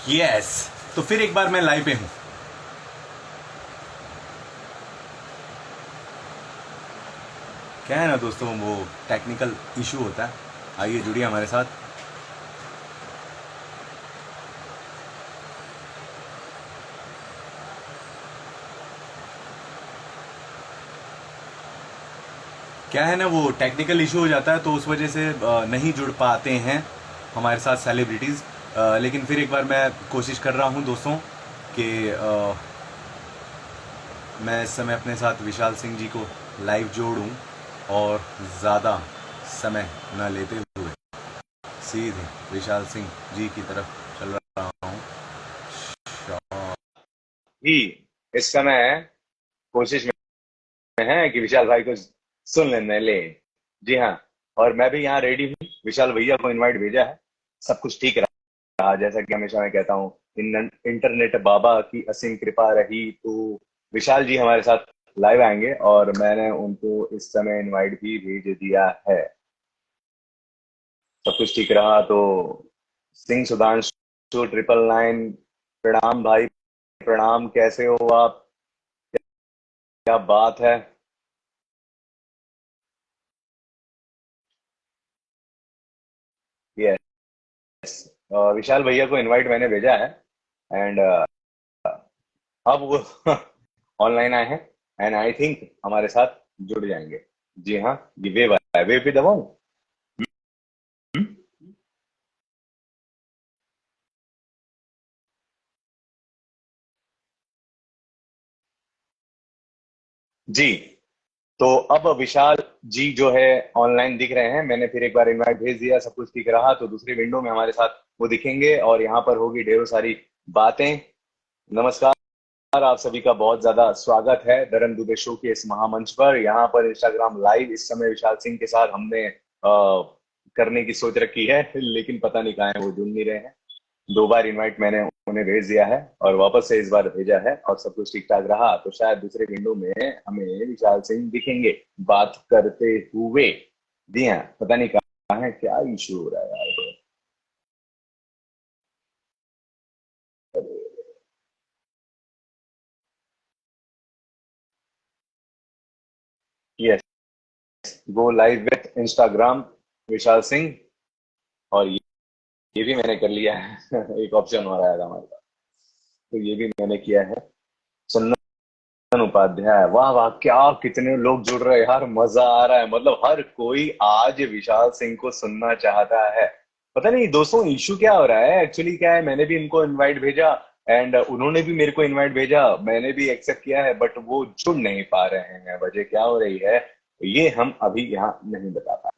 Yes. तो फिर एक बार मैं लाइव पे हूं। क्या है ना दोस्तों, वो टेक्निकल इशू होता है। आइए जुड़िए हमारे साथ। क्या है ना, वो टेक्निकल इशू हो जाता है तो उस वजह से नहीं जुड़ पाते हैं हमारे साथ सेलिब्रिटीज़। लेकिन फिर एक बार मैं कोशिश कर रहा हूं दोस्तों कि मैं इस समय अपने साथ विशाल सिंह जी को लाइव जोड़ूं और ज़्यादा समय न लेते हुए सीधे विशाल सिंह जी की तरफ चल रहा हूं। ही इस समय कोशिश में है कि विशाल भाई को सुन लेने ले। जी हाँ। और मैं भी यहाँ रेडी हूँ, विशाल भैया को इनवाइट भेजा है। सब कुछ ठीक रहा, जैसा कि हमेशा मैं कहता हूँ, इंटरनेट बाबा की असीम कृपा रही तो विशाल जी हमारे साथ लाइव आएंगे और मैंने उनको इस समय इनवाइट भी भेज दिया है। सब कुछ ठीक रहा तो सिंह सुधांशु 999, प्रणाम भाई, प्रणाम। कैसे हो आप? क्या बात है? यस। विशाल भैया को इनवाइट मैंने भेजा है एंड अब वो ऑनलाइन आए हैं एंड आई थिंक हमारे साथ जुड़ जाएंगे। जी हाँ, ये वेव आया है, वेव भी दबाऊं? जी। तो अब विशाल जी जो है ऑनलाइन दिख रहे हैं। मैंने फिर एक बार इनवाइट भेज दिया, सब कुछ ठीक रहा तो दूसरी विंडो में हमारे साथ वो दिखेंगे और यहाँ पर होगी ढेरों सारी बातें। नमस्कार, आप सभी का बहुत ज्यादा स्वागत है दरन दुबे शो के इस महामंच पर। यहाँ पर इंस्टाग्राम लाइव इस समय विशाल सिंह के साथ हमने करने की सोच रखी है, लेकिन पता नहीं कहाँ है, वो जुड़ नहीं रहे हैं। 2 बार इनवाइट मैंने उन्हें भेज दिया है और वापस से इस बार भेजा है और सब कुछ ठीक ठाक रहा तो शायद दूसरे विंडो में हमें विशाल सिंह दिखेंगे बात करते हुए। जी हाँ, पता नहीं कहाँ है, क्या इशू हो रहा है यार। Yes, go live with Instagram Vishal Singh. और ये भी मैंने कर लिया है एक ऑप्शन हो रहा है हमारे पास, तो ये भी मैंने किया है। चंदन उपाध्याय, वाह वाह, क्या कितने लोग जुड़ रहे हैं यार, मजा आ रहा है। मतलब हर कोई आज विशाल सिंह को सुनना चाहता है। पता नहीं दोस्तों इशू क्या हो रहा है, एक्चुअली क्या है, मैंने भी इनको इनवाइट भेजा एंड उन्होंने भी मेरे को इनवाइट भेजा, मैंने भी एक्सेप्ट किया है बट वो जुड़ नहीं पा रहे हैं। वजह क्या हो रही है ये हम अभी यहाँ नहीं बता पा।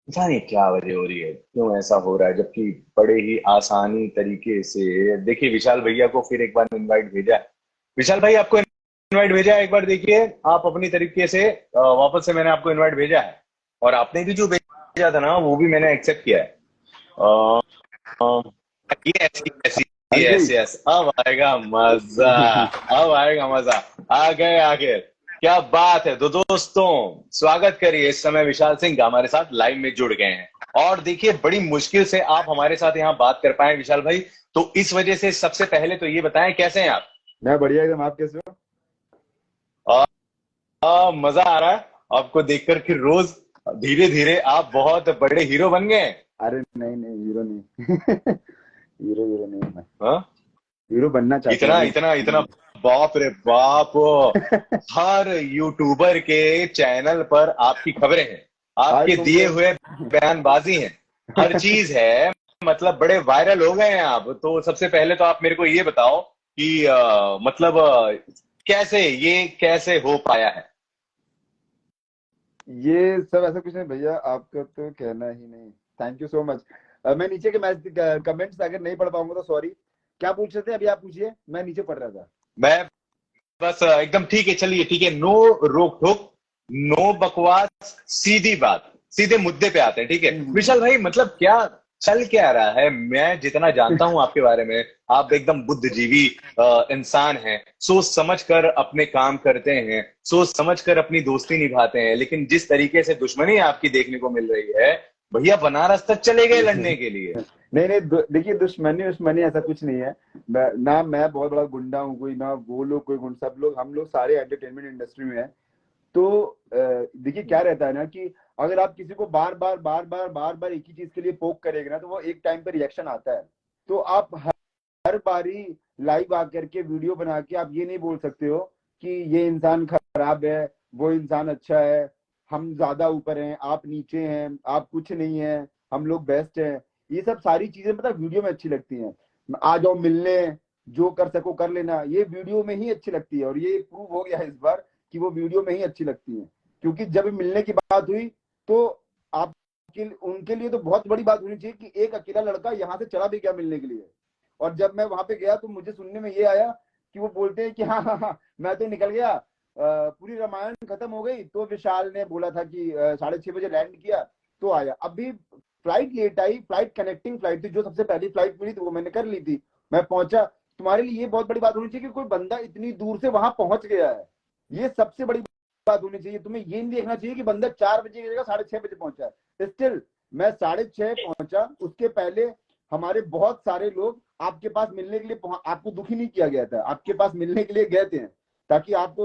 पता नहीं क्या वजह हो रही है, क्यों ऐसा हो रहा है, जबकि बड़े ही आसानी तरीके से देखिए विशाल भैया को फिर एक बार इनवाइट भेजा है। विशाल भाई आपको इनवाइट भेजा है, एक बार देखिए आप अपनी तरीके से। वापस से मैंने आपको इनवाइट भेजा है और आपने भी जो भेजा था ना वो भी मैंने एक्सेप्ट किया है। यस यस हाँ यस जी। यस, अब आएगा मजा, अब आएगा मजा। आ गए आगे, क्या बात है। तो दोस्तों स्वागत करिए, इस समय विशाल सिंह हमारे साथ लाइव में जुड़ गए हैं और देखिए बड़ी मुश्किल से आप हमारे साथ यहाँ बात कर पाए विशाल भाई, तो इस वजह से सबसे पहले तो ये बताएं कैसे हैं आप? मैं बढ़िया एकदम, आप कैसे हो? मजा आ रहा है आपको देखकर कि रोज धीरे धीरे आप बहुत बड़े हीरो बन गए हैं। अरे नहीं नहीं, हीरो नहीं। हीरो हीरो नहीं हूँ मैं। हाँ? हीरो बनना चाहता हूँ इतना अभी। इतना इतना, बाप रे बाप। हर यूट्यूबर के चैनल पर आपकी खबरें हैं, आज आपके तुम दिए लोग। हुए बयानबाजी हैं, हर चीज है। मतलब बड़े वायरल हो गए हैं आप। तो सबसे पहले तो आप मेरे को ये बताओ कि मतलब कैसे ये कैसे हो पाया है? ये सब ऐसा कुछ नहीं भैया, आपका तो कहना ही नहीं। Thank you so much. मैं नीचे के मैच कमेंट्स अगर नहीं पढ़ पाऊंगा तो सॉरी। क्या पूछ रहे थे अभी, आप पूछिए, मैं नीचे पढ़ रहा था। मैं बस एकदम ठीक है, चलिए ठीक है, नो रोक टोक, नो बकवास, सीधी बात, सीधे मुद्दे पे आते हैं, ठीक है हम्म। विशाल भाई? मतलब क्या चल क्या रहा है? मैं जितना जानता हूं आपके बारे में, आप एकदम बुद्धिजीवी इंसान हैं, सोच समझ कर अपने काम करते हैं, सोच समझ कर अपनी दोस्ती निभाते हैं, लेकिन जिस तरीके से दुश्मनी आपकी देखने को मिल रही है भैया बनारस तक चले गए लड़ने के लिए। नहीं नहीं, देखिए दुश्मनी दुश्मनी ऐसा कुछ नहीं है। मैं बहुत बड़ा गुंडा हूँ, कोई ना वो लोग कोई गुंडा, सब लोग हम लोग सारे एंटरटेनमेंट इंडस्ट्री में हैं। तो देखिए क्या रहता है ना कि अगर आप किसी को बार बार एक ही चीज के लिए पोक करेंगे ना, तो वो एक टाइम पे रिएक्शन आता है। तो आप हर बारी लाइव आकर के वीडियो बना के आप ये नहीं बोल सकते हो कि ये इंसान खराब है, वो इंसान अच्छा है, हम ज्यादा ऊपर हैं, आप नीचे हैं, आप कुछ नहीं है, हम लोग बेस्ट हैं। ये सब सारी चीजें मतलब वीडियो में अच्छी लगती हैं। आ जाओ मिलने, जो कर सको कर लेना, ये वीडियो में ही अच्छी लगती है। और ये प्रूव हो गया है इस बार कि वो वीडियो में ही अच्छी लगती है। क्योंकि जब मिलने की बात हुई तो आपके उनके लिए तो बहुत बड़ी बात होनी चाहिए कि एक अकेला लड़का यहाँ से चला भी गया मिलने के लिए। और जब मैं वहां पे गया तो मुझे सुनने में ये आया कि वो बोलते हैं कि हाँ हाँ हाँ मैं तो निकल गया, पूरी रामायण खत्म हो गई तो विशाल ने बोला था कि 6:30 बजे लैंड किया तो आया। अभी फ्लाइट लेट आई, फ्लाइट कनेक्टिंग फ्लाइट थी, जो सबसे पहली फ्लाइट मिली थी वो मैंने कर ली थी, मैं पहुंचा। तुम्हारे लिए ये बहुत बड़ी बात होनी चाहिए कि कोई बंदा इतनी दूर से वहां पहुंच गया है। ये सबसे बड़ी बात होनी चाहिए। तुम्हें ये नहीं देखना चाहिए कि बंदा 4 बजे की जगह 6:30 बजे पहुंचा है। स्टिल मैं 6:30 पहुंचा, उसके पहले हमारे बहुत सारे लोग आपके पास मिलने के लिए आपको दुखी नहीं किया गया था, आपके पास मिलने के लिए गए थे ताकि आप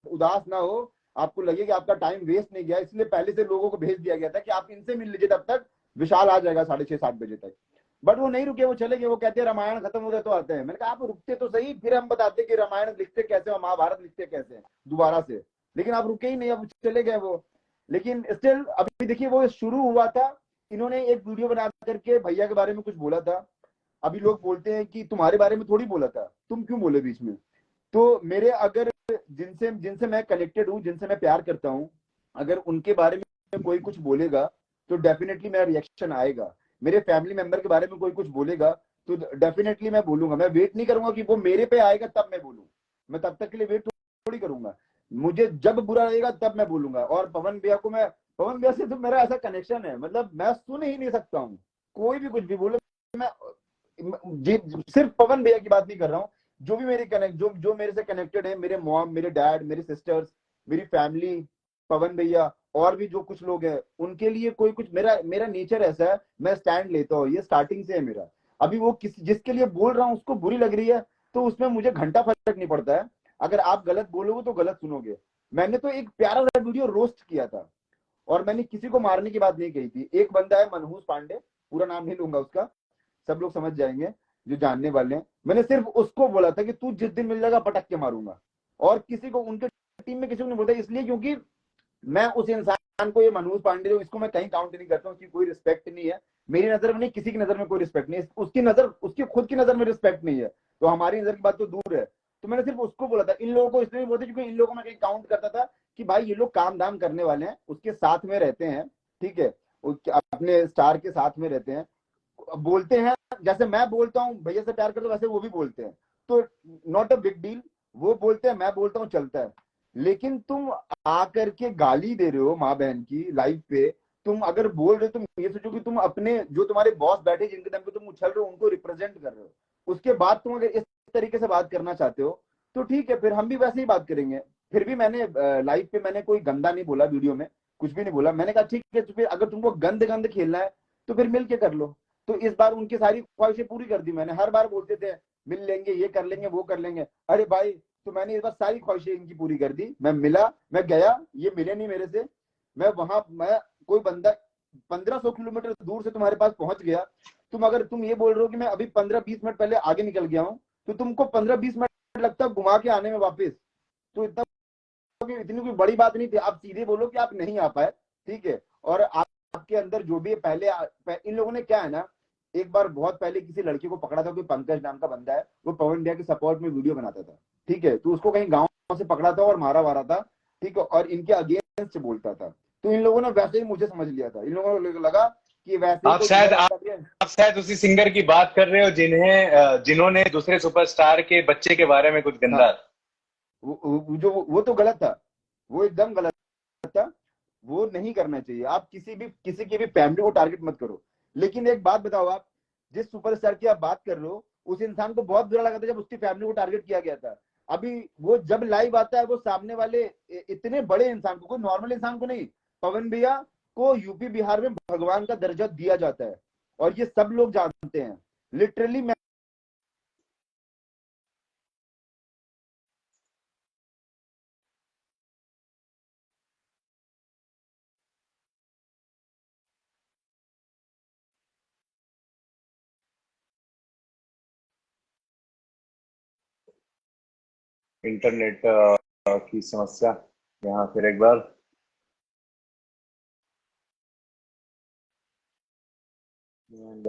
उदास ना हो, आपको लगे कि आपका टाइम वेस्ट नहीं गया। इसलिए पहले से लोगों को भेज दिया गया था कि आप इनसे मिल लीजिए, तब तक विशाल आ जाएगा 6:30-7 बजे तक। बट वो नहीं रुके, वो चले गए। वो कहते हैं रामायण खत्म हो गया तो आते हैं। मैंने कहा आप रुकते तो सही, फिर हम बताते कि रामायण लिखते कैसे और महाभारत लिखते कैसे दोबारा से। लेकिन आप रुके ही नहीं, अब चले गए वो। लेकिन स्टिल अभी देखिए वो शुरू हुआ था, इन्होंने एक वीडियो बना करके भैया के बारे में कुछ बोला था। अभी लोग बोलते हैं कि तुम्हारे बारे में थोड़ी बोला था, तुम क्यों बोले बीच में। तो मेरे अगर जिनसे जिनसे मैं कनेक्टेड हूँ, जिनसे मैं प्यार करता हूँ, अगर उनके बारे में कोई कुछ बोलेगा तो डेफिनेटली मेरा रिएक्शन आएगा। मेरे फैमिली मेंबर के बारे में कोई कुछ बोलेगा तो डेफिनेटली मैं बोलूंगा। मैं वेट नहीं करूंगा कि वो मेरे पे आएगा तब मैं बोलूँ, मैं तब तक के लिए वेट थोड़ी करूंगा। मुझे जब बुरा लगेगा तब मैं बोलूंगा। और पवन भैया से तो मेरा ऐसा कनेक्शन है, मतलब मैं सुन ही नहीं सकता हूँ कोई भी कुछ भी बोले। मैं जी सिर्फ पवन भैया की बात नहीं कर रहा हूँ, जो भी मेरे कनेक्ट जो मेरे से कनेक्टेड है, मेरे मॉम, मेरे डैड, मेरे सिस्टर्स, मेरी फैमिली, पवन भैया और भी जो कुछ लोग हैं, उनके लिए कोई कुछ मेरा मेरा नेचर ऐसा है, मैं स्टैंड लेता हूँ। ये स्टार्टिंग से है मेरा। अभी वो जिसके लिए बोल रहा हूँ उसको बुरी लग रही है तो उसमें मुझे घंटा फर्क नहीं पड़ता है। अगर आप गलत बोलोगे तो गलत सुनोगे। मैंने तो एक प्यारा सा वीडियो रोस्ट किया था और मैंने किसी को मारने की बात नहीं कही थी। एक बंदा है मनहूस पांडे, पूरा नाम नहीं लूंगा उसका, सब लोग समझ जाएंगे जो जानने वाले हैं। मैंने सिर्फ उसको बोला था कि तू जिस दिन मिल जाएगा पटक के मारूंगा। और किसी को उनके टीम में किसी को नहीं बोलता, इसलिए क्योंकि मैं उस इंसान को, ये मनोज पांडे जो, इसको मैं कहीं काउंट नहीं करता हूँ, उसकी कोई रिस्पेक्ट नहीं है मेरी नजर में, नहीं किसी की नजर में कोई रिस्पेक्ट नहीं है, उसकी नजर, उसकी खुद की नजर में रिस्पेक्ट नहीं है, तो हमारी नजर की बात तो दूर है। तो मैंने सिर्फ उसको बोला था। इन लोगों को इसलिए बोलते क्योंकि इन लोगों को मैं कहीं काउंट करता था कि भाई ये लोग काम दाम करने वाले हैं, उसके साथ में रहते हैं, ठीक है, अपने स्टार के साथ में रहते हैं, बोलते हैं जैसे मैं बोलता हूँ भैया से प्यार करते वैसे वो भी बोलते हैं, तो नॉट अ बिग डील। वो बोलते हैं, मैं बोलता हूँ, चलता है। लेकिन तुम आकर के गाली दे रहे हो माँ बहन की लाइव पे, तुम अगर बोल रहे हो, तुम ये सोचो कि तुम अपने जो तुम्हारे बॉस बैठे जिनके दम पे तुम उछल रहे हो उनको रिप्रेजेंट कर रहे हो, उसके बाद तुम अगर इस तरीके से बात करना चाहते हो तो ठीक है, फिर हम भी वैसे ही बात करेंगे। फिर भी मैंने लाइव पे मैंने कोई गंदा नहीं बोला, वीडियो में कुछ भी नहीं बोला। मैंने कहा ठीक है, तो फिर अगर तुमको गंद गंद खेलना है तो फिर मिल के कर लो। तो इस बार उनकी सारी ख्वाहिशें पूरी कर दी मैंने। हर बार बोलते थे मिल लेंगे, ये कर लेंगे, वो कर लेंगे, अरे भाई तो मैंने इस बार सारी ख्वाहिशें इनकी पूरी कर दी। मैं मिला, मैं गया, ये मिले नहीं मेरे से, मैं वहां, मैं कोई बंदा 1500 किलोमीटर दूर से तुम्हारे पास पहुंच गया, अगर तुम ये बोल रहे हो कि मैं अभी 15-20 मिनट पहले आगे निकल गया हूं, तो तुमको 15-20 मिनट लगता है घुमा के आने में वापस। तो इतनी कोई बड़ी बात नहीं थी, आप सीधे बोलो कि आप नहीं आ पाए, ठीक है। और आपके अंदर जो भी पहले इन लोगों ने क्या है ना, एक बार बहुत पहले किसी लड़के को पकड़ा था, कोई पंकज नाम का बंदा है, वो पवन भैया के सपोर्ट में वीडियो बनाता था, ठीक है, तो उसको कहीं गांव से पकड़ा था और मारा वारा था, ठीक है, और इनके अगेंस्ट बोलता था। तो इन लोगों ने वैसे ही मुझे समझ लिया था, इन लोगों को लगा कि वैसे ही आप शायद उसी सिंगर की बात कर रहे हो जिन्होंने दूसरे सुपरस्टार के बच्चे के बारे में कुछ गंदा। हाँ, वो तो गलत था, वो एकदम गलत था, वो नहीं करना चाहिए। आप किसी की भी फैमिली को टारगेट मत करो। लेकिन एक बात बताओ, आप जिस सुपरस्टार की आप बात कर रहे हो, उस इंसान को बहुत बुरा लगा था जब उसकी फैमिली को टारगेट किया गया था। अभी वो जब लाइव आता है, वो सामने वाले इतने बड़े इंसान को, कोई नॉर्मल इंसान को नहीं, पवन भैया को यूपी बिहार में भगवान का दर्जा दिया जाता है, और ये सब लोग जानते हैं। लिटरली मैं इंटरनेट की समस्या यहाँ फिर एक बार। एंड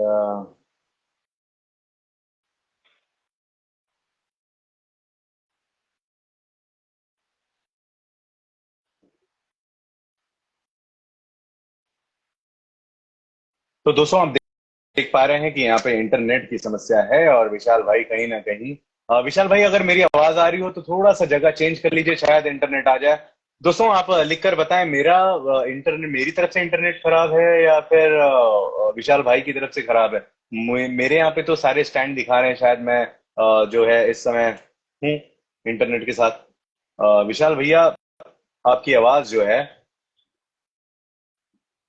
तो दोस्तों आप देख पा रहे हैं कि यहाँ पे इंटरनेट की समस्या है और विशाल भाई कहीं ना कहीं विशाल भाई अगर मेरी आवाज आ रही हो तो थोड़ा सा जगह चेंज कर लीजिए, शायद इंटरनेट आ जाए। दोस्तों आप लिख कर बताएं, मेरा इंटरनेट मेरी तरफ से इंटरनेट खराब है या फिर विशाल भाई की तरफ से खराब है। मेरे यहाँ पे तो सारे स्टैंड दिखा रहे हैं, शायद मैं जो है इस समय हूँ इंटरनेट के साथ। विशाल भैया आपकी आवाज जो है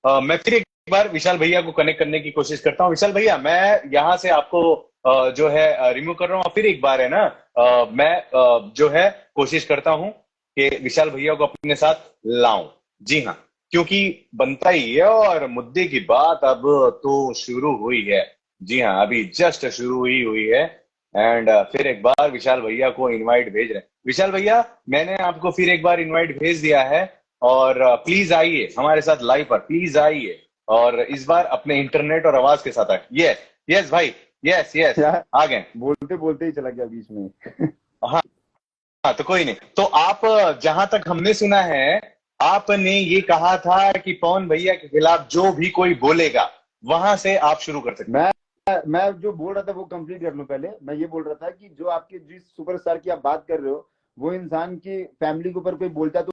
मैं फिर एक बार विशाल भैया को कनेक्ट करने की कोशिश करता हूँ। विशाल भैया मैं यहाँ से आपको जो है रिमूव कर रहा हूँ, फिर एक बार है ना मैं जो है कोशिश करता हूँ कि विशाल भैया को अपने साथ लाऊं। जी हाँ, क्योंकि बनता ही है और मुद्दे की बात अब तो शुरू हुई है। जी हाँ, अभी जस्ट शुरू ही हुई है। एंड फिर एक बार विशाल भैया को इनवाइट भेज रहे हैं। विशाल भैया मैंने आपको फिर एक बार इनवाइट भेज दिया है और प्लीज आइए हमारे साथ लाइव पर, प्लीज आइए और इस बार अपने इंटरनेट और आवाज के साथ आए। यस भाई, यस यस यार आ गए। बोलते बोलते ही चला गया बीच में। हाँ हाँ, तो कोई नहीं। तो आप जहां तक हमने सुना है आपने ये कहा था कि पवन भैया के खिलाफ जो भी कोई बोलेगा वहां से आप शुरू कर सकते हैं। मैं जो बोल रहा था वो कंप्लीट कर लूं पहले। मैं ये बोल रहा था कि जो आपके जिस सुपरस्टार की आप बात कर रहे हो, वो इंसान की फैमिली के ऊपर कोई बोलता है तो